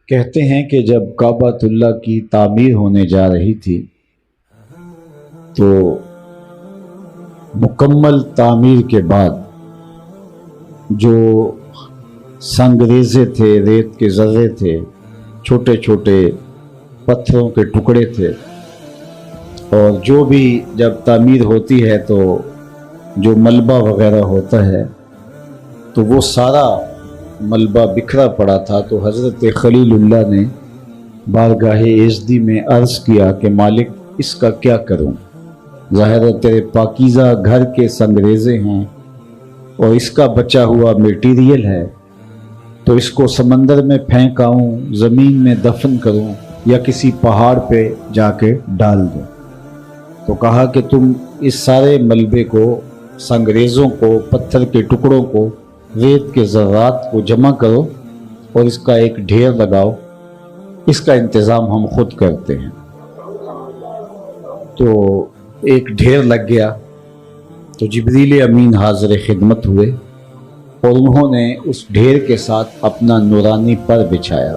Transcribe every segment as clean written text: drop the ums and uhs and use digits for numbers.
کہتے ہیں کہ جب کعبۃ اللہ کی تعمیر ہونے جا رہی تھی تو مکمل تعمیر کے بعد جو سنگریزے تھے، ریت کے ذرے تھے، چھوٹے چھوٹے پتھروں کے ٹکڑے تھے، اور جو بھی جب تعمیر ہوتی ہے تو جو ملبہ وغیرہ ہوتا ہے تو وہ سارا ملبہ بکھرا پڑا تھا۔ تو حضرت خلیل اللہ نے بارگاہ عزدی میں عرض کیا کہ مالک اس کا کیا کروں؟ ظاہر ہے تیرے پاکیزہ گھر کے سنگریزے ہیں اور اس کا بچا ہوا میٹیریل ہے، تو اس کو سمندر میں پھینک آؤں، زمین میں دفن کروں، یا کسی پہاڑ پہ جا کے ڈال دوں؟ تو کہا کہ تم اس سارے ملبے کو، سنگریزوں کو، پتھر کے ٹکڑوں کو، ریت کے ذرات کو جمع کرو اور اس کا ایک ڈھیر لگاؤ، اس کا انتظام ہم خود کرتے ہیں۔ تو ایک ڈھیر لگ گیا تو جبریل امین حاضر خدمت ہوئے اور انہوں نے اس ڈھیر کے ساتھ اپنا نورانی پر بچھایا،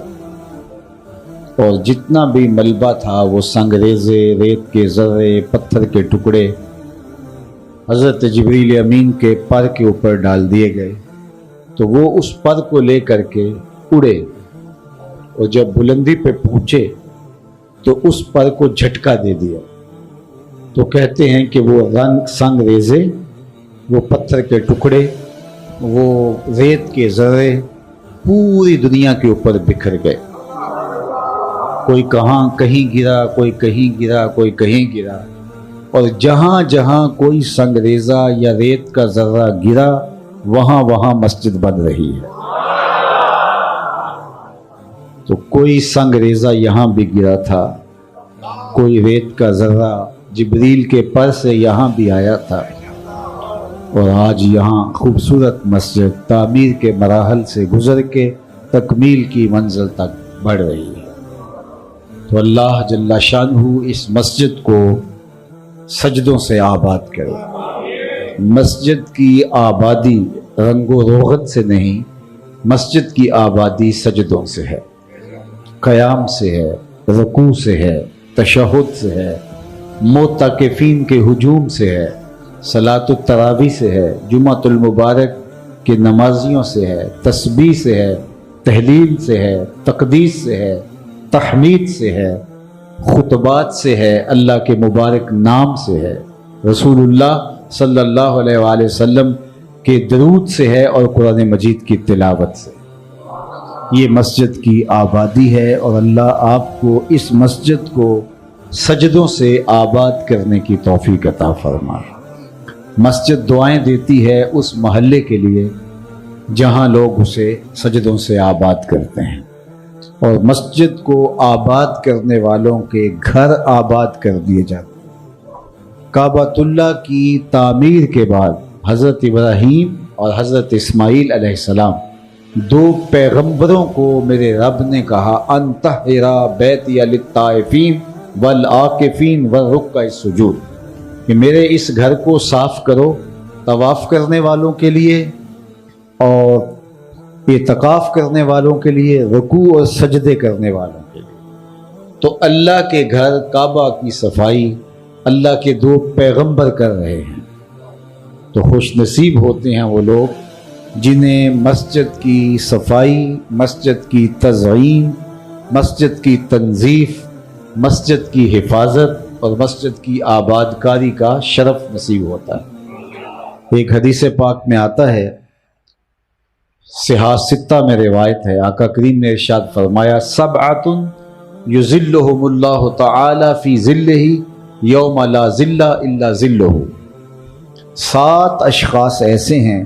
اور جتنا بھی ملبہ تھا، وہ سنگریزے، ریت کے ذرے، پتھر کے ٹکڑے، حضرت جبریل امین کے پر کے اوپر ڈال دیے گئے۔ تو وہ اس پر کو لے کر کے اڑے، اور جب بلندی پہ پہنچے تو اس پر کو جھٹکا دے دیا۔ تو کہتے ہیں کہ وہ سنگریزے، وہ پتھر کے ٹکڑے، وہ ریت کے ذرے پوری دنیا کے اوپر بکھر گئے۔ کوئی کہیں گرا، کوئی کہیں گرا، کوئی کہیں گرا، اور جہاں جہاں کوئی سنگریزہ یا ریت کا ذرہ گرا وہاں وہاں مسجد بن رہی ہے۔ تو کوئی سنگریزہ یہاں بھی گرا تھا، کوئی ریت کا ذرہ جبریل کے پر سے یہاں بھی آیا تھا، اور آج یہاں خوبصورت مسجد تعمیر کے مراحل سے گزر کے تکمیل کی منزل تک بڑھ رہی ہے۔ تو اللہ جل شانہ اس مسجد کو سجدوں سے آباد کرے۔ مسجد کی آبادی رنگ و روغن سے نہیں، مسجد کی آبادی سجدوں سے ہے، قیام سے ہے، رکوع سے ہے، تشہد سے ہے، معتکفین کے ہجوم سے ہے، صلاۃ التراویح سے ہے، جمعۃ المبارک کے نمازیوں سے ہے، تسبیح سے ہے، تہلیل سے ہے، تقدیس سے ہے، تحمید سے ہے، خطبات سے ہے، اللہ کے مبارک نام سے ہے، رسول اللہ صلی اللہ علیہ وآلہ وسلم کے درود سے ہے، اور قرآن مجید کی تلاوت سے۔ یہ مسجد کی آبادی ہے، اور اللہ آپ کو اس مسجد کو سجدوں سے آباد کرنے کی توفیق عطا فرمائے۔ مسجد دعائیں دیتی ہے اس محلے کے لیے جہاں لوگ اسے سجدوں سے آباد کرتے ہیں، اور مسجد کو آباد کرنے والوں کے گھر آباد کر دیے جاتے ہیں۔ کعبۃ اللہ کی تعمیر کے بعد حضرت ابراہیم اور حضرت اسماعیل علیہ السلام، دو پیغمبروں کو میرے رب نے کہا ان طہر بیتی للطائفین والعاکفین والرکع السجود، کہ میرے اس گھر کو صاف کرو طواف کرنے والوں کے لیے اور اعتکاف کرنے والوں کے لیے، رکوع اور سجدے کرنے والوں کے لیے۔ تو اللہ کے گھر کعبہ کی صفائی اللہ کے دو پیغمبر کر رہے ہیں، تو خوش نصیب ہوتے ہیں وہ لوگ جنہیں مسجد کی صفائی، مسجد کی تزئین، مسجد کی تنظیف، مسجد کی حفاظت اور مسجد کی آباد کاری کا شرف نصیب ہوتا ہے۔ ایک حدیث پاک میں آتا ہے، صحاح ستہ میں روایت ہے، آقا کریم نے ارشاد فرمایا سبعۃ یظلھم اللہ تعالی فی ظلہ یوم لا ظل الا ظلہ، 7 اشخاص ایسے ہیں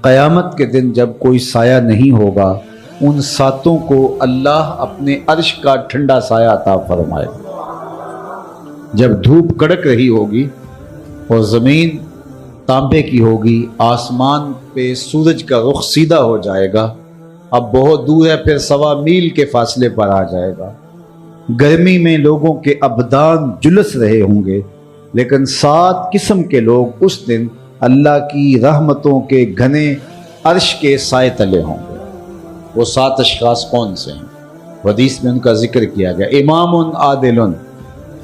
قیامت کے دن جب کوئی سایہ نہیں ہوگا، ان 7 کو اللہ اپنے عرش کا ٹھنڈا سایہ عطا فرمائے۔ جب دھوپ کڑک رہی ہوگی اور زمین تانبے کی ہوگی، آسمان پہ سورج کا رخ سیدھا ہو جائے گا، اب بہت دور ہے، پھر 1.25 میل کے فاصلے پر آ جائے گا، گرمی میں لوگوں کے ابدان جلس رہے ہوں گے، لیکن 7 قسم کے لوگ اس دن اللہ کی رحمتوں کے گھنے عرش کے سائے تلے ہوں گے۔ وہ 7 اشخاص کون سے ہیں؟ حدیث میں ان کا ذکر کیا گیا، امام عادل،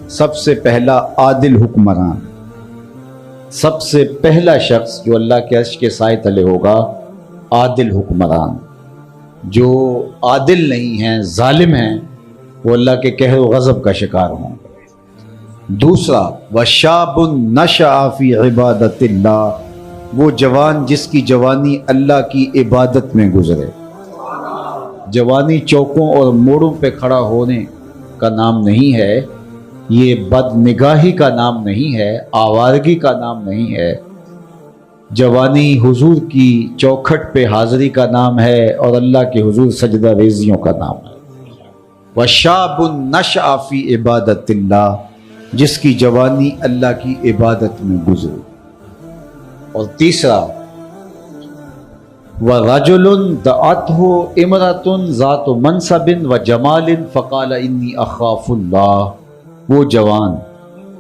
سب سے پہلا عادل حکمران، سب سے پہلا شخص جو اللہ کے عرش کے سائے تلے ہوگا، عادل حکمران۔ جو عادل نہیں ہیں، ظالم ہیں، وہ اللہ کے قہر و غضب کا شکار ہوں۔ دوسرا، وشاب نشأ فی عبادت اللہ، وہ جوان جس کی جوانی اللہ کی عبادت میں گزرے۔ جوانی چوکوں اور موڑوں پہ کھڑا ہونے کا نام نہیں ہے، یہ بد نگاہی کا نام نہیں ہے، آوارگی کا نام نہیں ہے۔ جوانی حضور کی چوکھٹ پہ حاضری کا نام ہے اور اللہ کے حضور سجدہ ریزیوں کا نام ہے۔ وشاب نشأ فی عبادت اللہ، جس کی جوانی اللہ کی عبادت میں گزرے۔ اور تیسرا، وَرَجُلٌ دَعَتْهُ امْرَأَةٌ ذَاتُ مَنْصَبٍ وَجَمَالٍ فَقَالَ إِنِّي أَخَافُ اللَّهَ، وہ جوان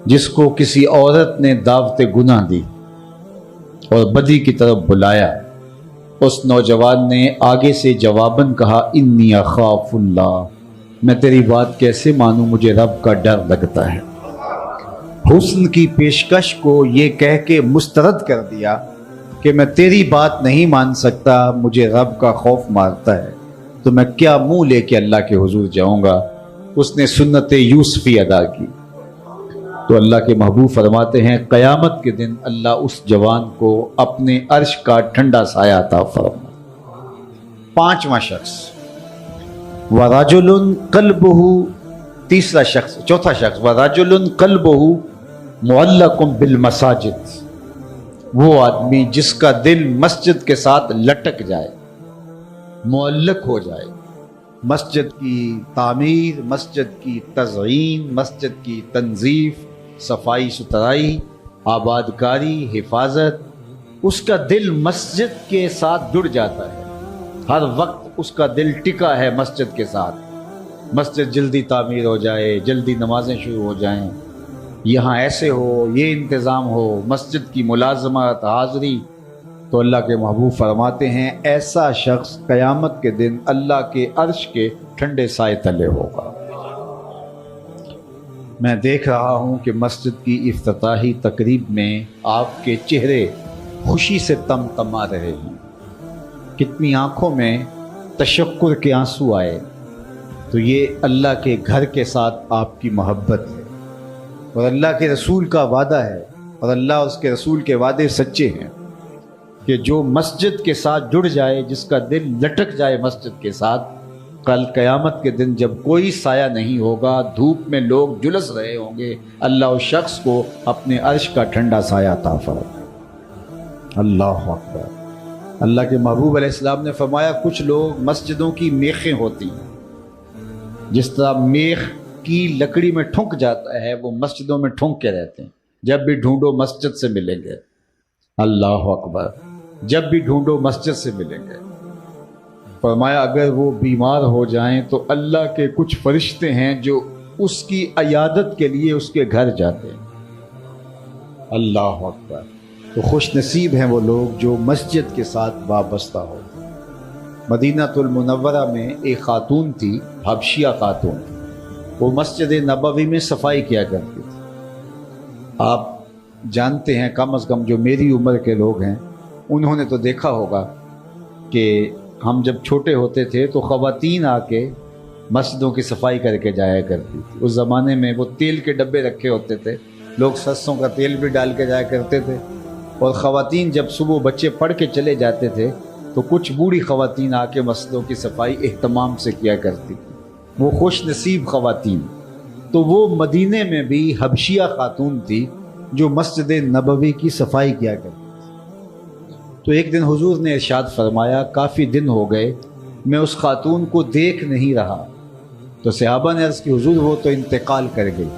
جس کو کسی عورت نے دعوت گناہ دی اور بدی کی طرف بلایا، اس نوجوان نے آگے سے جواباً کہا، انی اخاف اللہ، میں تیری بات کیسے مانوں، مجھے رب کا ڈر لگتا ہے۔ حسن کی پیشکش کو یہ کہہ کے مسترد کر دیا کہ میں تیری بات نہیں مان سکتا، مجھے رب کا خوف مارتا ہے، تو میں کیا منہ لے کے اللہ کے حضور جاؤں گا۔ اس نے سنت یوسفی ادا کی۔ تو اللہ کے محبوب فرماتے ہیں قیامت کے دن اللہ اس جوان کو اپنے عرش کا ٹھنڈا سایہ عطا فرمائے۔ پانچواں شخص، وَرَجُلٌ قَلْبُهُ، تیسرا شخص، چوتھا شخص، وَرَجُلٌ قَلْبُهُ مُعَلَّقٌ بِالْمَسَاجِدِ، وہ آدمی جس کا دل مسجد کے ساتھ لٹک جائے، معلق ہو جائے۔ مسجد کی تعمیر، مسجد کی تزئین، مسجد کی تنظیف، صفائی ستھرائی، آباد کاری، حفاظت، اس کا دل مسجد کے ساتھ جڑ جاتا ہے، ہر وقت اس کا دل ٹکا ہے مسجد کے ساتھ۔ مسجد جلدی تعمیر ہو جائے، جلدی نمازیں شروع ہو جائیں، یہاں ایسے ہو، یہ انتظام ہو، مسجد کی ملازمت، حاضری۔ تو اللہ کے محبوب فرماتے ہیں ایسا شخص قیامت کے دن اللہ کے عرش کے ٹھنڈے سائے تلے ہوگا۔ میں دیکھ رہا ہوں کہ مسجد کی افتتاحی تقریب میں آپ کے چہرے خوشی سے تمتما رہے ہیں، کتنی آنکھوں میں تشکر کے آنسو آئے، تو یہ اللہ کے گھر کے ساتھ آپ کی محبت ہے، اور اللہ کے رسول کا وعدہ ہے، اور اللہ اس کے رسول کے وعدے سچے ہیں کہ جو مسجد کے ساتھ جڑ جائے، جس کا دل لٹک جائے مسجد کے ساتھ، کل قیامت کے دن جب کوئی سایہ نہیں ہوگا، دھوپ میں لوگ جلس رہے ہوں گے، اللہ اس شخص کو اپنے عرش کا ٹھنڈا سایہ عطا فرمائے۔ اللہ اکبر۔ اللہ کے محبوب علیہ السلام نے فرمایا کچھ لوگ مسجدوں کی میخیں ہوتی ہیں، جس طرح میخ کی لکڑی میں ٹھونک جاتا ہے، وہ مسجدوں میں ٹھونک کے رہتے ہیں، جب بھی ڈھونڈو مسجد سے ملیں گے۔ اللہ اکبر، جب بھی ڈھونڈو مسجد سے ملیں گے۔ فرمایا اگر وہ بیمار ہو جائیں تو اللہ کے کچھ فرشتے ہیں جو اس کی عیادت کے لیے اس کے گھر جاتے ہیں۔ اللہ اکبر۔ تو خوش نصیب ہیں وہ لوگ جو مسجد کے ساتھ وابستہ ہو۔ مدینہ المنورہ میں ایک خاتون تھی، حبشیہ خاتون، وہ مسجد نبوی میں صفائی کیا کرتی تھی۔ آپ جانتے ہیں، کم از کم جو میری عمر کے لوگ ہیں انہوں نے تو دیکھا ہوگا کہ ہم جب چھوٹے ہوتے تھے تو خواتین آ کے مسجدوں کی صفائی کر کے جایا کرتی تھی۔ اس زمانے میں وہ تیل کے ڈبے رکھے ہوتے تھے، لوگ سرسوں کا تیل بھی ڈال کے جایا کرتے تھے، اور خواتین جب صبح بچے پڑھ کے چلے جاتے تھے تو کچھ بوڑھی خواتین آ کے مسجدوں کی صفائی اہتمام سے کیا کرتی تھی، وہ خوش نصیب خواتین۔ تو وہ مدینے میں بھی حبشیہ خاتون تھی جو مسجد نبوی کی صفائی کیا کرتی تھی۔ تو ایک دن حضور نے ارشاد فرمایا کافی دن ہو گئے میں اس خاتون کو دیکھ نہیں رہا، تو صحابہ نے عرض کی حضور وہ تو انتقال کر گئی۔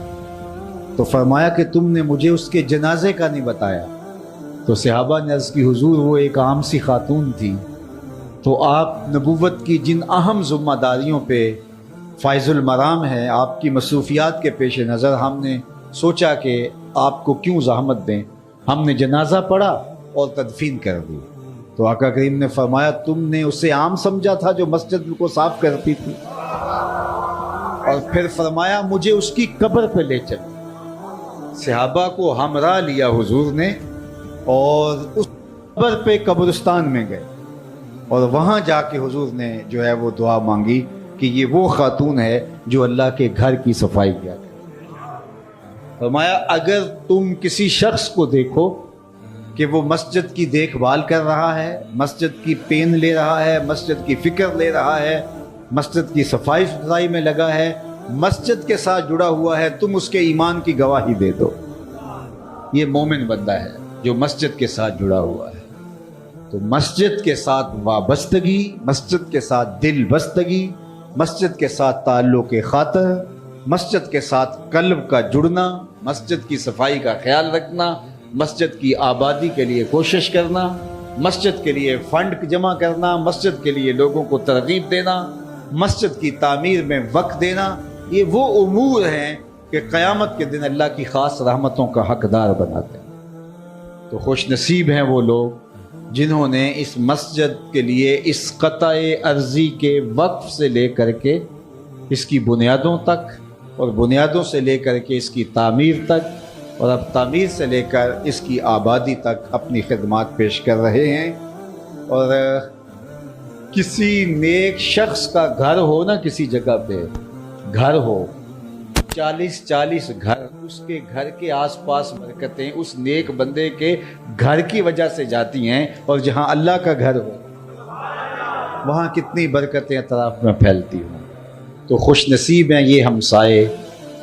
تو فرمایا کہ تم نے مجھے اس کے جنازے کا نہیں بتایا۔ تو صحابہ نے عرض کی حضور وہ ایک عام سی خاتون تھی، تو آپ نبوت کی جن اہم ذمہ داریوں پہ فائز المرام ہے، آپ کی مصروفیات کے پیش نظر ہم نے سوچا کہ آپ کو کیوں زحمت دیں، ہم نے جنازہ پڑھا اور تدفین کر دی۔ تو آقا کریم نے فرمایا تم نے اسے عام سمجھا تھا جو مسجد کو صاف کرتی تھی، اور پھر فرمایا مجھے اس کی قبر پہ لے چل۔ صحابہ کو ہمراہ لیا حضور نے اور اس قبر پہ قبرستان میں گئے، اور وہاں جا کے حضور نے جو ہے وہ دعا مانگی کہ یہ وہ خاتون ہے جو اللہ کے گھر کی صفائی کیا کرے۔ فرمایا اگر تم کسی شخص کو دیکھو کہ وہ مسجد کی دیکھ بھال کر رہا ہے، مسجد کی پین لے رہا ہے، مسجد کی فکر لے رہا ہے، مسجد کی صفائی ستھرائی میں لگا ہے، مسجد کے ساتھ جڑا ہوا ہے، تم اس کے ایمان کی گواہی دے دو۔ یہ مومن بندہ ہے جو مسجد کے ساتھ جڑا ہوا ہے۔ تو مسجد کے ساتھ وابستگی، مسجد کے ساتھ دل بستگی، مسجد کے ساتھ تعلق خاطر، مسجد کے ساتھ قلب کا جڑنا، مسجد کی صفائی کا خیال رکھنا، مسجد کی آبادی کے لیے کوشش کرنا، مسجد کے لیے فنڈ جمع کرنا، مسجد کے لیے لوگوں کو ترغیب دینا، مسجد کی تعمیر میں وقت دینا، یہ وہ امور ہیں کہ قیامت کے دن اللہ کی خاص رحمتوں کا حقدار بناتے ہیں۔ تو خوش نصیب ہیں وہ لوگ جنہوں نے اس مسجد کے لیے اس قطع ارضی کے وقف سے لے کر کے اس کی بنیادوں تک، اور بنیادوں سے لے کر کے اس کی تعمیر تک، اور اب تعمیر سے لے کر اس کی آبادی تک اپنی خدمات پیش کر رہے ہیں۔ اور کسی نیک شخص کا گھر ہو نا، کسی جگہ پہ گھر ہو، 40 گھر، اس کے گھر کے آس پاس برکتیں اس نیک بندے کے گھر کی وجہ سے جاتی ہیں، اور جہاں اللہ کا گھر ہو وہاں کتنی برکتیں اطراف میں پھیلتی ہوں۔ تو خوش نصیب ہیں یہ ہمسائے،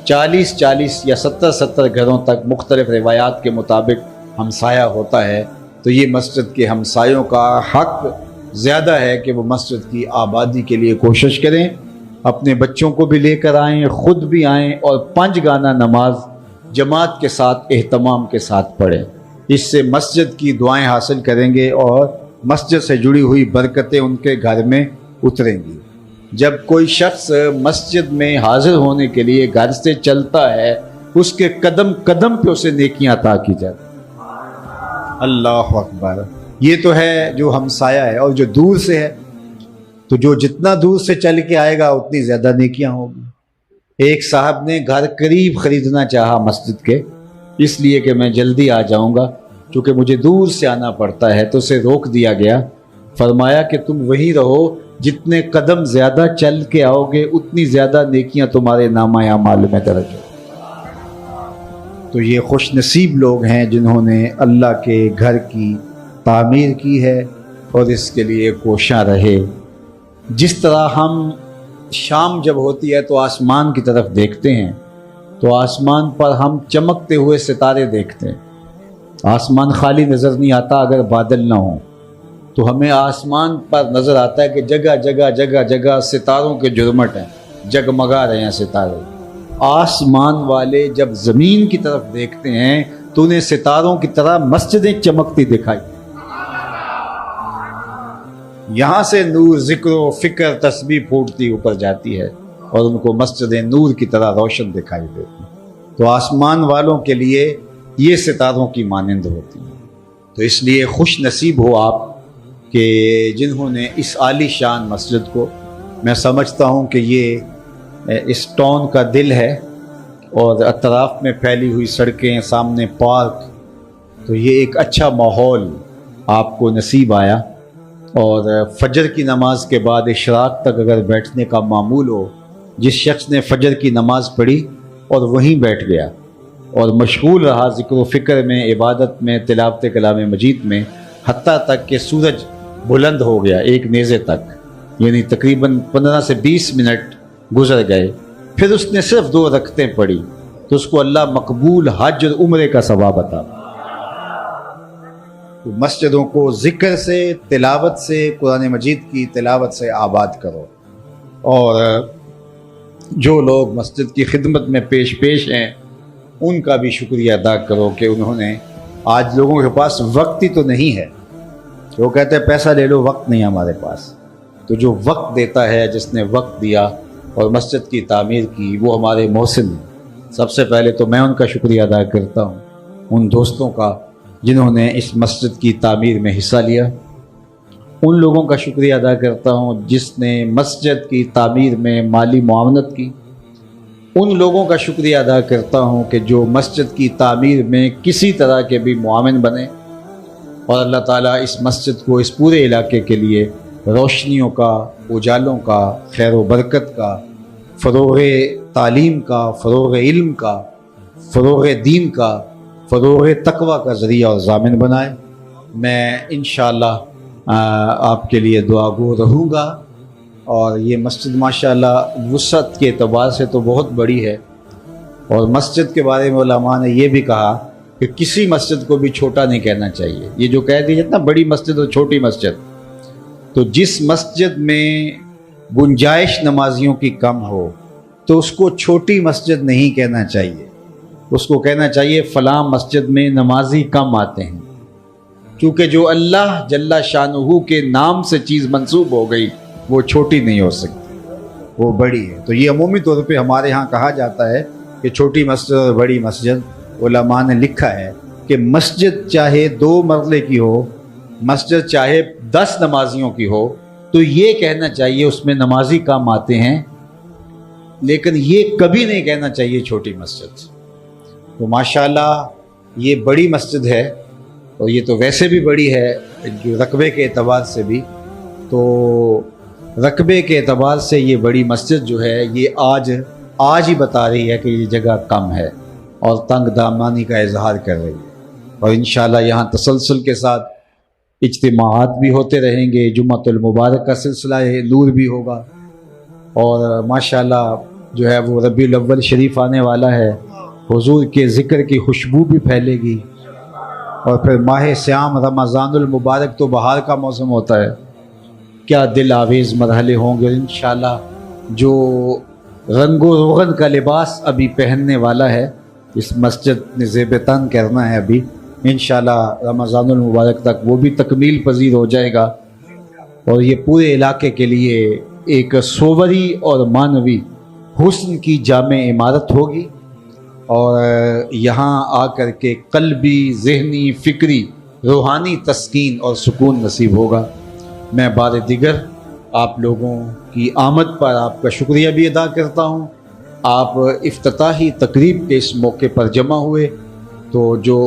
40 یا 70 گھروں تک مختلف روایات کے مطابق ہمسایہ ہوتا ہے۔ تو یہ مسجد کے ہمسایوں کا حق زیادہ ہے کہ وہ مسجد کی آبادی کے لیے کوشش کریں، اپنے بچوں کو بھی لے کر آئیں، خود بھی آئیں، اور 5 گانہ نماز جماعت کے ساتھ اہتمام کے ساتھ پڑھیں۔ اس سے مسجد کی دعائیں حاصل کریں گے اور مسجد سے جڑی ہوئی برکتیں ان کے گھر میں اتریں گی۔ جب کوئی شخص مسجد میں حاضر ہونے کے لیے گھر سے چلتا ہے، اس کے قدم قدم پہ اسے نیکیاں عطا کی جاتی۔ اللہ اکبر! یہ تو ہے جو ہمسایہ ہے، اور جو دور سے ہے تو جو جتنا دور سے چل کے آئے گا اتنی زیادہ نیکیاں ہوگی۔ ایک صاحب نے گھر قریب خریدنا چاہا مسجد کے، اس لیے کہ میں جلدی آ جاؤں گا، چونکہ مجھے دور سے آنا پڑتا ہے، تو اسے روک دیا گیا۔ فرمایا کہ تم وہیں رہو، جتنے قدم زیادہ چل کے آؤ گے اتنی زیادہ نیکیاں تمہارے نامہ اعمال میں درج ہو۔ تو یہ خوش نصیب لوگ ہیں جنہوں نے اللہ کے گھر کی تعمیر کی ہے اور اس کے لیے کوشاں رہے۔ جس طرح ہم شام جب ہوتی ہے تو آسمان کی طرف دیکھتے ہیں، تو آسمان پر ہم چمکتے ہوئے ستارے دیکھتے ہیں۔ آسمان خالی نظر نہیں آتا اگر بادل نہ ہوں، تو ہمیں آسمان پر نظر آتا ہے کہ جگہ جگہ ستاروں کے جرمٹ ہیں، جگمگا رہے ہیں ستارے۔ آسمان والے جب زمین کی طرف دیکھتے ہیں تو انہیں ستاروں کی طرح مسجدیں چمکتی دکھائی، یہاں سے نور، ذکر و فکر، تسبیح پھوٹتی اوپر جاتی ہے، اور ان کو مسجدیں نور کی طرح روشن دکھائی دیتی ہیں۔ تو آسمان والوں کے لیے یہ ستاروں کی مانند ہوتی ہیں۔ تو اس لیے خوش نصیب ہو آپ کہ جنہوں نے اس عالی شان مسجد کو، میں سمجھتا ہوں کہ یہ اس ٹاؤن کا دل ہے، اور اطراف میں پھیلی ہوئی سڑکیں، سامنے پارک، تو یہ ایک اچھا ماحول آپ کو نصیب آیا۔ اور فجر کی نماز کے بعد اشراق تک اگر بیٹھنے کا معمول ہو، جس شخص نے فجر کی نماز پڑھی اور وہیں بیٹھ گیا اور مشغول رہا ذکر و فکر میں، عبادت میں، تلاوت کلام مجید میں، حتیٰ تک کہ سورج بلند ہو گیا ایک نیزے تک، یعنی تقریباً 15 سے 20 منٹ گزر گئے، پھر اس نے صرف 2 رکعتیں پڑھی، تو اس کو اللہ مقبول حج اور عمرے کا ثواب عطا۔ تو مسجدوں کو ذکر سے، تلاوت سے، قرآن مجید کی تلاوت سے آباد کرو، اور جو لوگ مسجد کی خدمت میں پیش ہیں ان کا بھی شکریہ ادا کرو کہ انہوں نے، آج لوگوں کے پاس وقت ہی تو نہیں ہے، وہ کہتے ہیں پیسہ لے لو، وقت نہیں ہمارے پاس، تو جو وقت دیتا ہے، جس نے وقت دیا اور مسجد کی تعمیر کی، وہ ہمارے محسن ہیں۔ سب سے پہلے تو میں ان کا شکریہ ادا کرتا ہوں، ان دوستوں کا جنہوں نے اس مسجد کی تعمیر میں حصہ لیا، ان لوگوں کا شکریہ ادا کرتا ہوں جس نے مسجد کی تعمیر میں مالی معاونت کی، ان لوگوں کا شکریہ ادا کرتا ہوں کہ جو مسجد کی تعمیر میں کسی طرح کے بھی معاون بنے، اور اللہ تعالیٰ اس مسجد کو اس پورے علاقے کے لیے روشنیوں کا، اجالوں کا، خیر و برکت کا، فروغ تعلیم کا، فروغ علم کا، فروغ دین کا، فروغ تقوی کا ذریعہ اور ضامن بنائے۔ میں انشاءاللہ آپ کے لیے دعا گو رہوں گا۔ اور یہ مسجد ماشاءاللہ وسعت کے اعتبار سے تو بہت بڑی ہے، اور مسجد کے بارے میں علماء نے یہ بھی کہا کہ کسی مسجد کو بھی چھوٹا نہیں کہنا چاہیے۔ یہ جو کہہ دیجیے نا بڑی مسجد اور چھوٹی مسجد، تو جس مسجد میں گنجائش نمازیوں کی کم ہو تو اس کو چھوٹی مسجد نہیں کہنا چاہیے، اس کو کہنا چاہیے فلاں مسجد میں نمازی کم آتے ہیں، کیونکہ جو اللہ جل شانہ کے نام سے چیز منسوب ہو گئی وہ چھوٹی نہیں ہو سکتی، وہ بڑی ہے۔ تو یہ عمومی طور پہ ہمارے ہاں کہا جاتا ہے کہ چھوٹی مسجد اور بڑی مسجد۔ علماء نے لکھا ہے کہ مسجد چاہے 2 مرلے کی ہو، مسجد چاہے 10 نمازیوں کی ہو، تو یہ کہنا چاہیے اس میں نمازی کم آتے ہیں، لیکن یہ کبھی نہیں کہنا چاہیے چھوٹی مسجد۔ تو ماشاءاللہ یہ بڑی مسجد ہے، اور یہ تو ویسے بھی بڑی ہے جو رقبے کے اعتبار سے بھی، تو رقبے کے اعتبار سے یہ بڑی مسجد جو ہے یہ آج ہی بتا رہی ہے کہ یہ جگہ کم ہے، اور تنگ دامانی کا اظہار کر رہی ہے۔ اور انشاءاللہ یہاں تسلسل کے ساتھ اجتماعات بھی ہوتے رہیں گے، جمعۃ المبارک کا سلسلہ نور بھی ہوگا، اور ماشاءاللہ جو ہے وہ ربیع الاول شریف آنے والا ہے، حضور کے ذکر کی خوشبو بھی پھیلے گی، اور پھر ماہ صیام رمضان المبارک تو بہار کا موسم ہوتا ہے، کیا دل آویز مرحلے ہوں گے۔ انشاءاللہ جو رنگ و روغن کا لباس ابھی پہننے والا ہے، اس مسجد نے زیب تن کرنا ہے ابھی، انشاءاللہ رمضان المبارک تک وہ بھی تکمیل پذیر ہو جائے گا، اور یہ پورے علاقے کے لیے ایک صوری اور معنوی حسن کی جامع عمارت ہوگی، اور یہاں آ کر کے قلبی، ذہنی، فکری، روحانی تسکین اور سکون نصیب ہوگا۔ میں بار دیگر آپ لوگوں کی آمد پر آپ کا شکریہ بھی ادا کرتا ہوں۔ آپ افتتاحی تقریب کے اس موقع پر جمع ہوئے، تو جو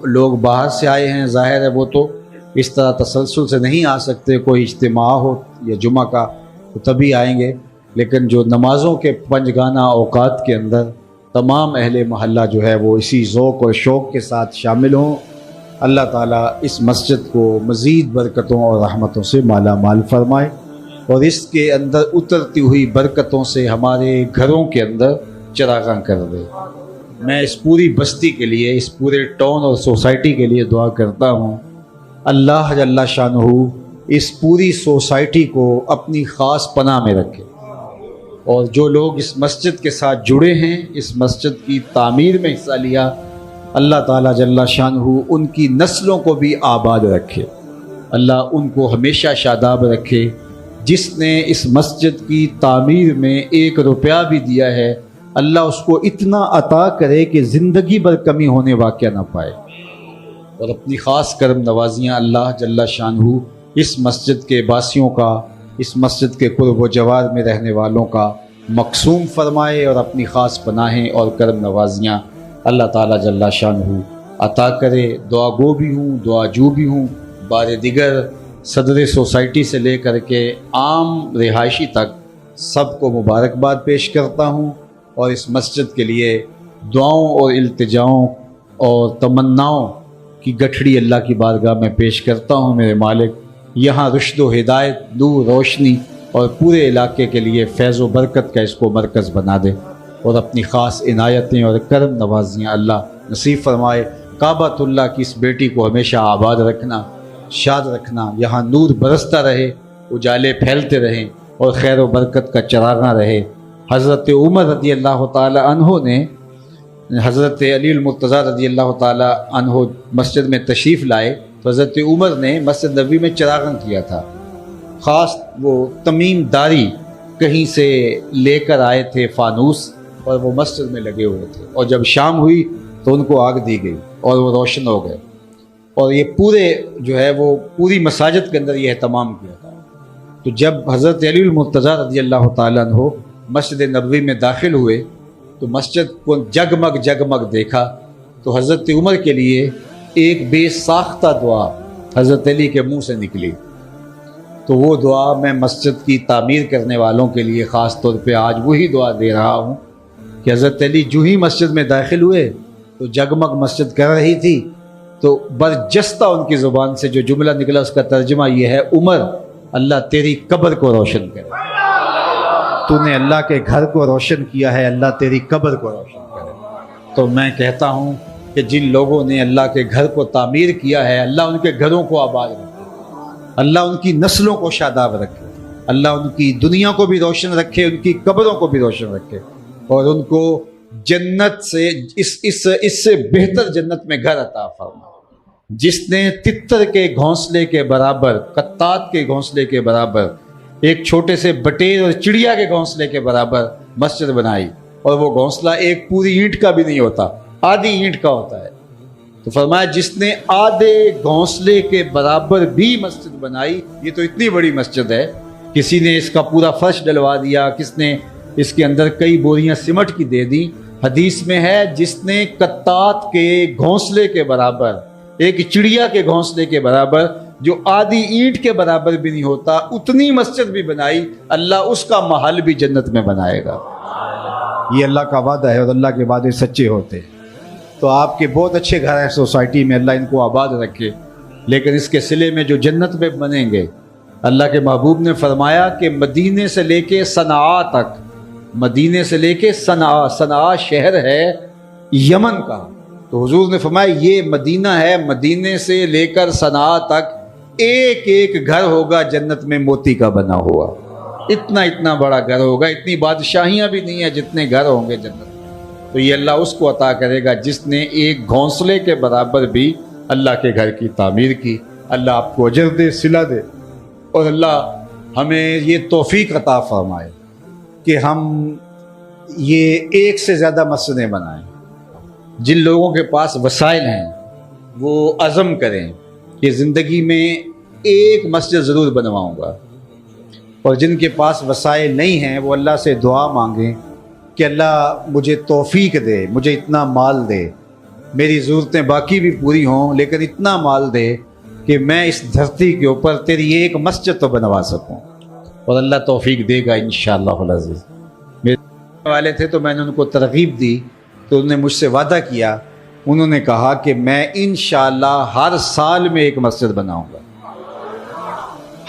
لوگ باہر سے آئے ہیں ظاہر ہے وہ تو اس طرح تسلسل سے نہیں آ سکتے، کوئی اجتماع ہو یا جمعہ کا تو تبھی آئیں گے، لیکن جو نمازوں کے پنجگانہ اوقات کے اندر تمام اہل محلہ جو ہے وہ اسی ذوق اور شوق کے ساتھ شامل ہوں۔ اللہ تعالیٰ اس مسجد کو مزید برکتوں اور رحمتوں سے مالا مال فرمائے، اور اس کے اندر اترتی ہوئی برکتوں سے ہمارے گھروں کے اندر چراغاں کر دے۔ میں اس پوری بستی کے لیے، اس پورے ٹاؤن اور سوسائٹی کے لیے دعا کرتا ہوں، اللہ جل شانہ اس پوری سوسائٹی کو اپنی خاص پناہ میں رکھے، اور جو لوگ اس مسجد کے ساتھ جڑے ہیں، اس مسجد کی تعمیر میں حصہ لیا، اللہ تعالیٰ جل شانہ ان کی نسلوں کو بھی آباد رکھے، اللہ ان کو ہمیشہ شاداب رکھے۔ جس نے اس مسجد کی تعمیر میں 1 روپیہ بھی دیا ہے، اللہ اس کو اتنا عطا کرے کہ زندگی بھر کمی ہونے واقعہ نہ پائے، اور اپنی خاص کرم نوازیاں اللہ جل شانہ اس مسجد کے باسیوں کا، اس مسجد کے قرب و جوار میں رہنے والوں کا مقسوم فرمائے، اور اپنی خاص پناہیں اور کرم نوازیاں اللہ تعالیٰ جل شانہ عطا کرے۔ دعا گو بھی ہوں، دعا جو بھی ہوں، بار دیگر صدر سوسائٹی سے لے کر کے عام رہائشی تک سب کو مبارکباد پیش کرتا ہوں، اور اس مسجد کے لیے دعاؤں اور التجاؤں اور تمناؤں کی گٹھڑی اللہ کی بارگاہ میں پیش کرتا ہوں۔ میرے مالک یہاں رشد و ہدایت، نور، روشنی اور پورے علاقے کے لیے فیض و برکت کا اس کو مرکز بنا دے، اور اپنی خاص عنایتیں اور کرم نوازیاں اللہ نصیب فرمائے۔ کعبۃ اللہ کی اس بیٹی کو ہمیشہ آباد رکھنا، شاد رکھنا، یہاں نور برستا رہے، اجالے پھیلتے رہیں، اور خیر و برکت کا چراغاں رہے۔ حضرت عمر رضی اللہ تعالی عنہ نے، حضرت علی المرتضیٰ رضی اللہ تعالی عنہ مسجد میں تشریف لائے تو حضرت عمر نے مسجد نبوی میں چراغاں کیا تھا، خاص وہ تمیم داری کہیں سے لے کر آئے تھے فانوس، اور وہ مسجد میں لگے ہوئے تھے، اور جب شام ہوئی تو ان کو آگ دی گئی اور وہ روشن ہو گئے، اور یہ پورے جو ہے وہ پوری مساجد کے اندر یہ اہتمام کیا تھا۔ تو جب حضرت علی المرتضیٰ رضی اللہ تعالیٰ عنہ مسجد نبوی میں داخل ہوئے تو مسجد کو جگمگ جگمگ دیکھا تو حضرت عمر کے لیے ایک بے ساختہ دعا حضرت علی کے منہ سے نکلی. تو وہ دعا میں مسجد کی تعمیر کرنے والوں کے لیے خاص طور پہ آج وہی دعا دے رہا ہوں کہ حضرت علی جو ہی مسجد میں داخل ہوئے تو جگمگ مسجد کر رہی تھی، تو برجستہ ان کی زبان سے جو جملہ نکلا اس کا ترجمہ یہ ہے: عمر، اللہ تیری قبر کو روشن کرے. تو نے اللہ کے گھر کو روشن کیا ہے، اللہ تیری قبر کو روشن کرے. تو میں کہتا ہوں کہ جن لوگوں نے اللہ کے گھر کو تعمیر کیا ہے، اللہ ان کے گھروں کو آباد رکھے، اللہ ان کی نسلوں کو شاداب رکھے، اللہ ان کی دنیا کو بھی روشن رکھے، ان کی قبروں کو بھی روشن رکھے، اور ان کو جنت سے اس سے بہتر جنت میں گھر عطا فرمائے. جس نے تتر کے گھونسلے کے برابر، قطات کے گھونسلے کے برابر، ایک چھوٹے سے بٹیر اور چڑیا کے گھونسلے کے برابر مسجد بنائی، اور وہ گھونسلہ ایک پوری اینٹ کا بھی نہیں ہوتا، آدھی اینٹ کا ہوتا ہے. تو فرمایا جس نے آدھے گھونسلے کے برابر بھی مسجد بنائی، یہ تو اتنی بڑی مسجد ہے، کسی نے اس کا پورا فرش ڈلوا دیا، کس نے اس کے اندر کئی بوریاں سمٹ کی دے دی. حدیث میں ہے جس نے قطات کے گھونسلے کے برابر، ایک چڑیا کے گھونسلے کے برابر، جو آدھی اینٹ کے برابر بھی نہیں ہوتا، اتنی مسجد بھی بنائی، اللہ اس کا محل بھی جنت میں بنائے گا. یہ اللہ کا وعدہ ہے، اور اللہ کے وعدے سچے ہوتے ہیں. تو آپ کے بہت اچھے گھر ہیں سوسائٹی میں، اللہ ان کو آباد رکھے، لیکن اس کے صلے میں جو جنت میں بنیں گے، اللہ کے محبوب نے فرمایا کہ مدینے سے لے کے صنعاء تک، مدینے سے لے کے صنعاء شہر ہے یمن کا، تو حضور نے فرمایا یہ مدینہ ہے، مدینے سے لے کر صنعاء تک ایک ایک گھر ہوگا جنت میں موتی کا بنا ہوا. اتنا بڑا گھر ہوگا، اتنی بادشاہیاں بھی نہیں ہیں جتنے گھر ہوں گے جنت. تو یہ اللہ اس کو عطا کرے گا جس نے ایک گھونسلے کے برابر بھی اللہ کے گھر کی تعمیر کی. اللہ آپ کو اجر دے، صلہ دے، اور اللہ ہمیں یہ توفیق عطا فرمائے کہ ہم یہ ایک سے زیادہ مسجدیں بنائیں. جن لوگوں کے پاس وسائل ہیں وہ عزم کریں کہ زندگی میں ایک مسجد ضرور بنواؤں گا، اور جن کے پاس وسائل نہیں ہیں وہ اللہ سے دعا مانگیں کہ اللہ مجھے توفیق دے، مجھے اتنا مال دے، میری ضرورتیں باقی بھی پوری ہوں لیکن اتنا مال دے کہ میں اس دھرتی کے اوپر تیری ایک مسجد تو بنوا سکوں، اور اللہ توفیق دے گا انشاءاللہ العزیز. میرے والے تھے تو میں نے ان کو ترغیب دی، تو انہوں نے مجھ سے وعدہ کیا، انہوں نے کہا کہ میں انشاءاللہ ہر سال میں ایک مسجد بناؤں گا،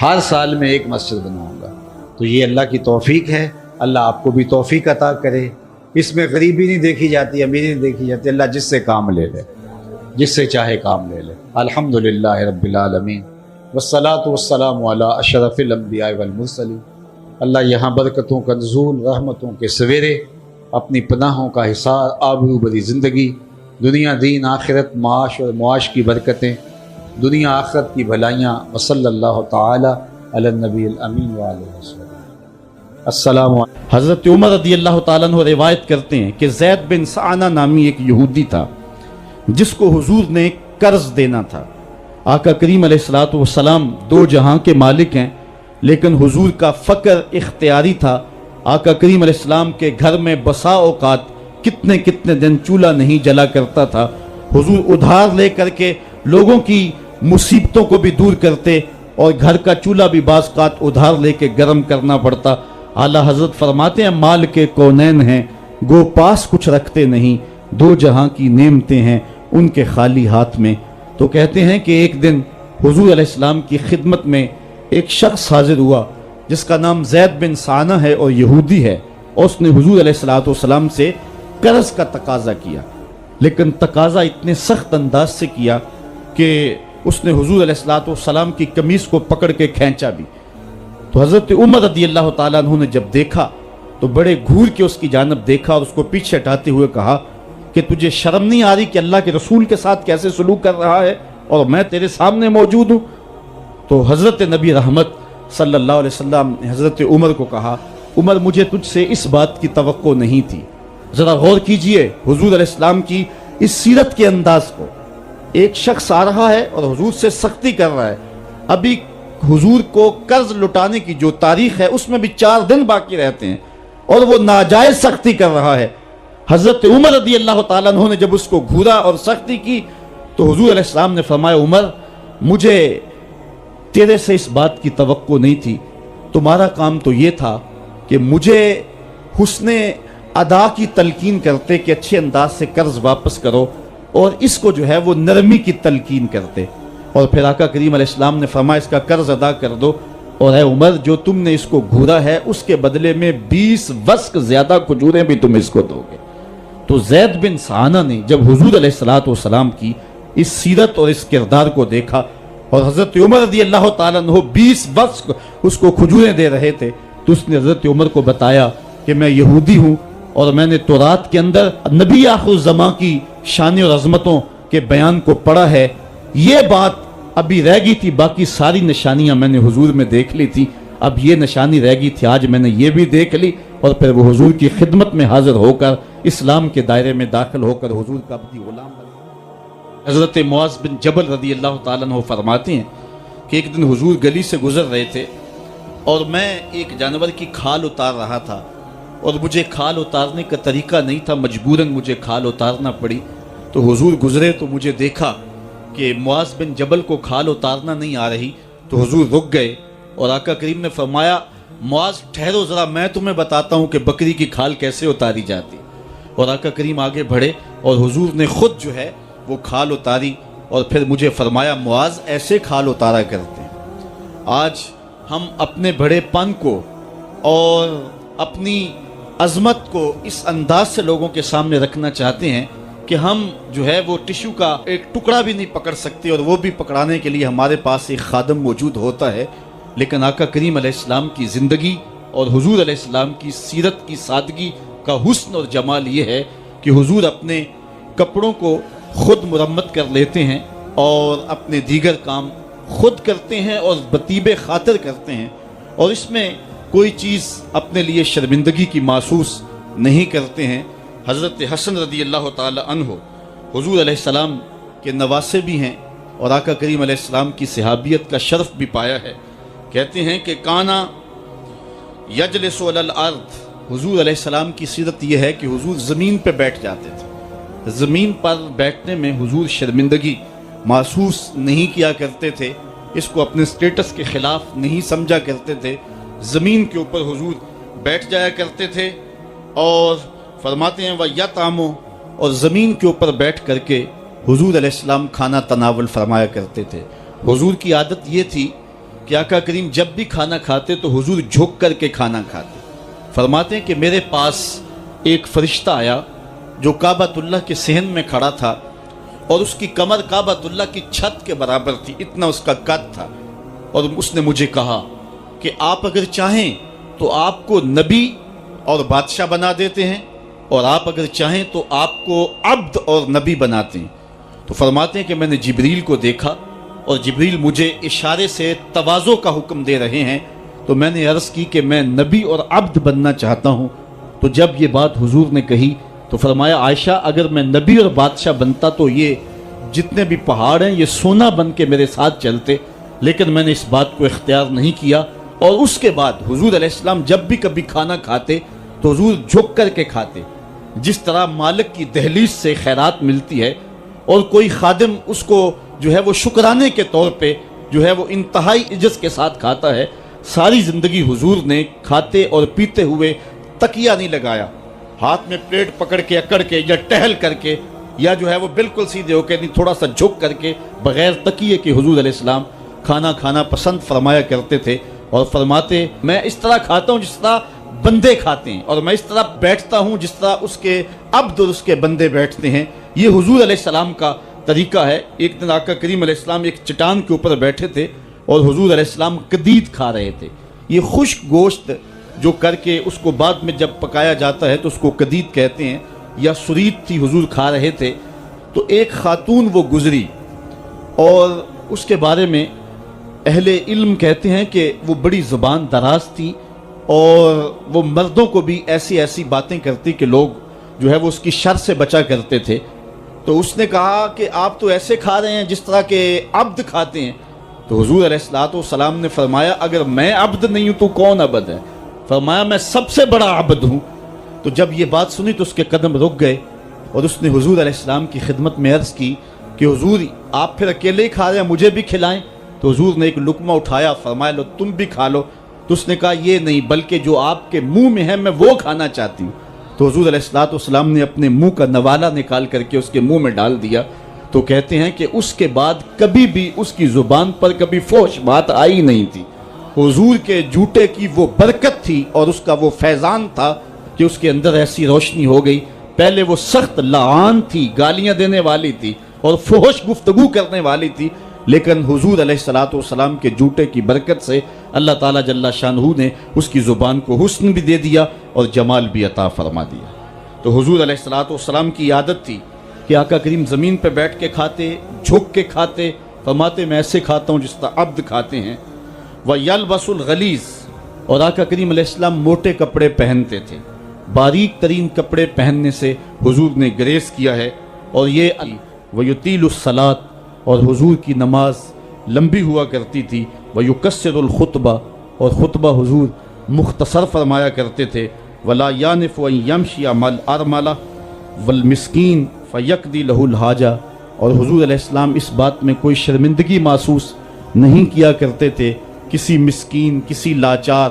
ہر سال میں ایک مسجد بناؤں گا. تو یہ اللہ کی توفیق ہے، اللہ آپ کو بھی توفیق عطا کرے. اس میں غریبی نہیں دیکھی جاتی، امیری نہیں دیکھی جاتی، اللہ جس سے کام لے لے، جس سے چاہے کام لے لے. الحمدللہ رب العالمین، والصلاة والسلام علی اشرف الانبیاء والمرسلین. اللہ یہاں برکتوں کا نزول، رحمتوں کے سویرے، اپنی پناہوں کا حصار، آبرو بری زندگی، دنیا دین آخرت، معاش اور معاش کی برکتیں، دنیا آخرت کی بھلائیاں. وصلی اللہ تعالی علی النبی الامین وآلہ وسلم. السلام علیکم. حضرت عمر رضی اللہ تعالیٰ عنہ روایت کرتے ہیں کہ زید بن سعنہ نامی ایک یہودی تھا جس کو حضور نے قرض دینا تھا. آقا کریم علیہ الصلوۃ والسلام دو جہاں کے مالک ہیں، لیکن حضور کا فقر اختیاری تھا. آقا کریم علیہ السلام کے گھر میں بسا اوقات کتنے دن چولہا نہیں جلا کرتا تھا. حضور ادھار لے کر کے لوگوں کی مصیبتوں کو بھی دور کرتے، اور گھر کا چولہا بھی بعض اوقات ادھار لے کے گرم کرنا پڑتا. اعلیٰ حضرت فرماتے ہیں مال کے کونین ہیں گو پاس کچھ رکھتے نہیں، دو جہاں کی نعمتیں ہیں ان کے خالی ہاتھ میں. تو کہتے ہیں کہ ایک دن حضور علیہ السلام کی خدمت میں ایک شخص حاضر ہوا جس کا نام زید بن سعنہ ہے اور یہودی ہے، اور اس نے حضور علیہ السلام سے قرض کا تقاضا کیا، لیکن تقاضا اتنے سخت انداز سے کیا کہ اس نے حضور علیہ السلام کی قمیص کو پکڑ کے کھینچا بھی. تو حضرت عمر رضی اللہ تعالیٰ عنہ نے جب دیکھا تو بڑے گھور کے اس کی جانب دیکھا اور اس کو پیچھے ہٹاتے ہوئے کہا کہ تجھے شرم نہیں آ رہی کہ اللہ کے رسول کے ساتھ کیسے سلوک کر رہا ہے اور میں تیرے سامنے موجود ہوں. تو حضرت نبی رحمت صلی اللہ علیہ وسلم نے حضرت عمر کو کہا عمر مجھے تجھ سے اس بات کی توقع نہیں تھی. ذرا غور کیجئے حضور علیہ السلام کی اس سیرت کے انداز کو. ایک شخص آ رہا ہے اور حضور سے سختی کر رہا ہے، ابھی حضور کو قرض لٹانے کی جو تاریخ ہے اس میں بھی 4 دن باقی رہتے ہیں اور وہ ناجائز سختی کر رہا ہے. حضرت عمر رضی اللہ تعالیٰ عنہ نے جب اس کو گھورا اور سختی کی تو حضور علیہ السلام نے فرمایا عمر مجھے تیرے سے اس بات کی توقع نہیں تھی، تمہارا کام تو یہ تھا کہ مجھے حسن ادا کی تلقین کرتے کہ اچھے انداز سے قرض واپس کرو، اور اس کو جو ہے وہ نرمی کی تلقین کرتے، اور پھر آقا کریم علیہ السلام نے فرمایا اس کا قرض ادا کر دو، اور اے عمر جو تم نے اس کو گھورا ہے اس کے بدلے میں 20 وسق زیادہ کھجوریں بھی تم اس کو دو گے۔ تو زید بن سعانہ نے جب حضور علیہ السلام کی اس سیرت اور اس کردار کو دیکھا، اور حضرت عمر رضی اللہ تعالیٰ عنہ 20 وسق اس کو کھجوریں دے رہے تھے، تو اس نے حضرت عمر کو بتایا کہ میں یہودی ہوں اور میں نے تورات کے اندر نبی آخر الزمان کی شان اور عظمتوں کے بیان کو پڑھا ہے، یہ بات ابھی رہ گئی تھی، باقی ساری نشانیاں میں نے حضور میں دیکھ لی تھی، اب یہ نشانی رہ گئی تھی، آج میں نے یہ بھی دیکھ لی، اور پھر وہ حضور کی خدمت میں حاضر ہو کر اسلام کے دائرے میں داخل ہو کر حضور کا عبدی غلام بن گیا۔ حضرت معاذ بن جبل رضی اللہ تعالیٰ عنہ فرماتے ہیں کہ ایک دن حضور گلی سے گزر رہے تھے اور میں ایک جانور کی کھال اتار رہا تھا، اور مجھے کھال اتارنے کا طریقہ نہیں تھا، مجبوراً مجھے کھال اتارنا پڑی، تو حضور گزرے تو مجھے دیکھا کہ معاذ بن جبل کو کھال اتارنا نہیں آ رہی، تو حضور رک گئے اور آقا کریم نے فرمایا معاذ ٹھہرو ذرا میں تمہیں بتاتا ہوں کہ بکری کی کھال کیسے اتاری جاتی، اور آقا کریم آگے بڑھے اور حضور نے خود جو ہے وہ کھال اتاری، اور پھر مجھے فرمایا معاذ ایسے کھال اتارا کرتے ہیں۔ آج ہم اپنے بڑے پن کو اور اپنی عظمت کو اس انداز سے لوگوں کے سامنے رکھنا چاہتے ہیں کہ ہم جو ہے وہ ٹشو کا ایک ٹکڑا بھی نہیں پکڑ سکتے، اور وہ بھی پکڑانے کے لیے ہمارے پاس ایک خادم موجود ہوتا ہے، لیکن آقا کریم علیہ السلام کی زندگی اور حضور علیہ السلام کی سیرت کی سادگی کا حسن اور جمال یہ ہے کہ حضور اپنے کپڑوں کو خود مرمت کر لیتے ہیں اور اپنے دیگر کام خود کرتے ہیں اور بطیب خاطر کرتے ہیں، اور اس میں کوئی چیز اپنے لیے شرمندگی کی محسوس نہیں کرتے ہیں۔ حضرت حسن رضی اللہ تعالی عنہ حضور علیہ السلام کے نواسے بھی ہیں اور آقا کریم علیہ السلام کی صحابیت کا شرف بھی پایا ہے۔ کہتے ہیں کہ کانا یجلس علی الارض، حضور علیہ السلام کی سیرت یہ ہے کہ حضور زمین پہ بیٹھ جاتے تھے، زمین پر بیٹھنے میں حضور شرمندگی محسوس نہیں کیا کرتے تھے، اس کو اپنے سٹیٹس کے خلاف نہیں سمجھا کرتے تھے، زمین کے اوپر حضور بیٹھ جایا کرتے تھے، اور فرماتے ہیں وَيَطْعَمُ، اور زمین کے اوپر بیٹھ کر کے حضور علیہ السلام کھانا تناول فرمایا کرتے تھے۔ حضور کی عادت یہ تھی کہ آقا کریم جب بھی کھانا کھاتے تو حضور جھک کر کے کھانا کھاتے۔ فرماتے ہیں کہ میرے پاس ایک فرشتہ آیا جو کعبۃ اللہ کے صحن میں کھڑا تھا، اور اس کی کمر کعبۃ اللہ کی چھت کے برابر تھی، اتنا اس کا قد تھا، اور اس نے مجھے کہا کہ آپ اگر چاہیں تو آپ کو نبی اور بادشاہ بنا دیتے ہیں، اور آپ اگر چاہیں تو آپ کو عبد اور نبی بناتے ہیں۔ تو فرماتے ہیں کہ میں نے جبریل کو دیکھا، اور جبریل مجھے اشارے سے تواضع کا حکم دے رہے ہیں، تو میں نے عرض کی کہ میں نبی اور عبد بننا چاہتا ہوں۔ تو جب یہ بات حضور نے کہی تو فرمایا عائشہ اگر میں نبی اور بادشاہ بنتا تو یہ جتنے بھی پہاڑ ہیں یہ سونا بن کے میرے ساتھ چلتے، لیکن میں نے اس بات کو اختیار نہیں کیا۔ اور اس کے بعد حضور علیہ السلام جب بھی کبھی کھانا کھاتے تو حضور جھک کر کے کھاتے، جس طرح مالک کی دہلیز سے خیرات ملتی ہے اور کوئی خادم اس کو جو ہے وہ شکرانے کے طور پہ جو ہے وہ انتہائی عجز کے ساتھ کھاتا ہے، ساری زندگی حضور نے کھاتے اور پیتے ہوئے تکیہ نہیں لگایا، ہاتھ میں پلیٹ پکڑ کے اکڑ کے یا ٹہل کر کے یا جو ہے وہ بالکل سیدھے ہو کے نہیں، تھوڑا سا جھک کر کے بغیر تکیے کے حضور علیہ السلام کھانا کھانا پسند فرمایا کرتے تھے، اور فرماتے میں اس طرح کھاتا ہوں جس طرح بندے کھاتے ہیں، اور میں اس طرح بیٹھتا ہوں جس طرح اس کے عبد اور اس کے بندے بیٹھتے ہیں۔ یہ حضور علیہ السلام کا طریقہ ہے۔ ایک دن آقا کریم علیہ السلام ایک چٹان کے اوپر بیٹھے تھے اور حضور علیہ السلام قدید کھا رہے تھے، یہ خشک گوشت جو کر کے اس کو بعد میں جب پکایا جاتا ہے تو اس کو قدید کہتے ہیں، یا سرید تھی، حضور کھا رہے تھے۔ تو ایک خاتون وہ گزری اور اس کے بارے میں اہل علم کہتے ہیں کہ وہ بڑی زبان دراز تھی اور وہ مردوں کو بھی ایسی ایسی باتیں کرتی کہ لوگ جو ہے وہ اس کی شر سے بچا کرتے تھے۔ تو اس نے کہا کہ آپ تو ایسے کھا رہے ہیں جس طرح کے عبد کھاتے ہیں۔ تو حضور علیہ السلام نے فرمایا اگر میں عبد نہیں ہوں تو کون عبد ہے؟ فرمایا میں سب سے بڑا عبد ہوں، تو جب یہ بات سنی تو اس کے قدم رک گئے اور اس نے حضور علیہ السلام کی خدمت میں عرض کی کہ حضور آپ پھر اکیلے ہی کھا رہے ہیں، مجھے بھی کھلائیں۔ تو حضور نے ایک لقمہ اٹھایا، فرمایا لو تم بھی کھا لو۔ تو اس نے کہا یہ نہیں، بلکہ جو آپ کے منہ میں ہے میں وہ کھانا چاہتی ہوں۔ تو حضور علیہ السلام نے اپنے منہ کا نوالا نکال کر کے اس کے منہ میں ڈال دیا۔ تو کہتے ہیں کہ اس کے بعد کبھی بھی اس کی زبان پر کبھی فحش بات آئی نہیں تھی۔ حضور کے جوتے کی وہ برکت تھی اور اس کا وہ فیضان تھا کہ اس کے اندر ایسی روشنی ہو گئی۔ پہلے وہ سخت لعان تھی، گالیاں دینے والی تھی اور فحش گفتگو کرنے والی تھی، لیکن حضور علیہ السلام کے جوتے کی برکت سے اللہ تعالیٰ جل شانہ نے اس کی زبان کو حسن بھی دے دیا اور جمال بھی عطا فرما دیا۔ تو حضور علیہ السلام کی عادت تھی کہ آقا کریم زمین پہ بیٹھ کے کھاتے، جھک کے کھاتے، فرماتے میں ایسے کھاتا ہوں جس طرح عبد کھاتے ہیں۔ وَيَلْبَسُ الْغَلِيظ، اور آقا کریم علیہ السلام موٹے کپڑے پہنتے تھے۔ باریک ترین کپڑے پہننے سے حضور نے گریز کیا ہے، اور یہ وَيُطِيلُ الصَّلَاةَ، اور حضور کی نماز لمبی ہوا کرتی تھی۔ وَيُقَصِّرُ الْخُطْبَةَ، اور خطبہ حضور مختصر فرمایا کرتے تھے۔ وَلَا يَانِفُ أَن يَمْشِيَ مَعَ الْأَرْمَلَةِ وَالْمِسْكِينِ فَيَقْضِي لَهُ الْحَاجَةَ، اور حضور علیہ السلام اس بات میں کوئی شرمندگی محسوس نہیں کیا کرتے تھے کسی مسکین، کسی لاچار،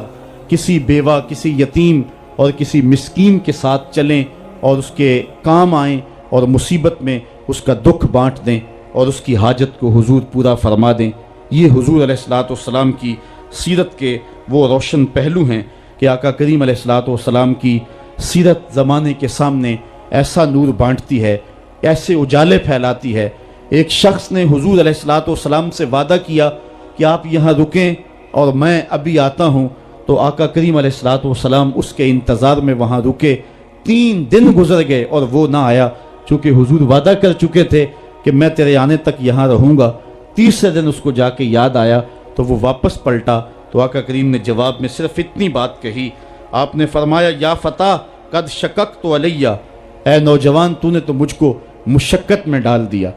کسی بیوہ، کسی یتیم اور کسی مسکین کے ساتھ چلیں اور اس کے کام آئیں اور مصیبت میں اس کا دکھ بانٹ دیں اور اس کی حاجت کو حضور پورا فرما دیں۔ یہ حضور علیہ السلام کی سیرت کے وہ روشن پہلو ہیں کہ آقا کریم علیہ السلام کی سیرت زمانے کے سامنے ایسا نور بانٹتی ہے، ایسے اجالے پھیلاتی ہے۔ ایک شخص نے حضور علیہ السلام سے وعدہ کیا کہ آپ یہاں رکیں اور میں ابھی آتا ہوں، تو آقا کریم علیہ السلام اس کے انتظار میں وہاں رکے۔ 3 دن گزر گئے اور وہ نہ آیا، چونکہ حضور وعدہ کر چکے تھے کہ میں تیرے آنے تک یہاں رہوں گا۔ تیسرے دن اس کو جا کے یاد آیا تو وہ واپس پلٹا، تو آقا کریم نے جواب میں صرف اتنی بات کہی، آپ نے فرمایا یا فتح قد شککت علیہ، اے نوجوان تو نے تو مجھ کو مشقت میں ڈال دیا۔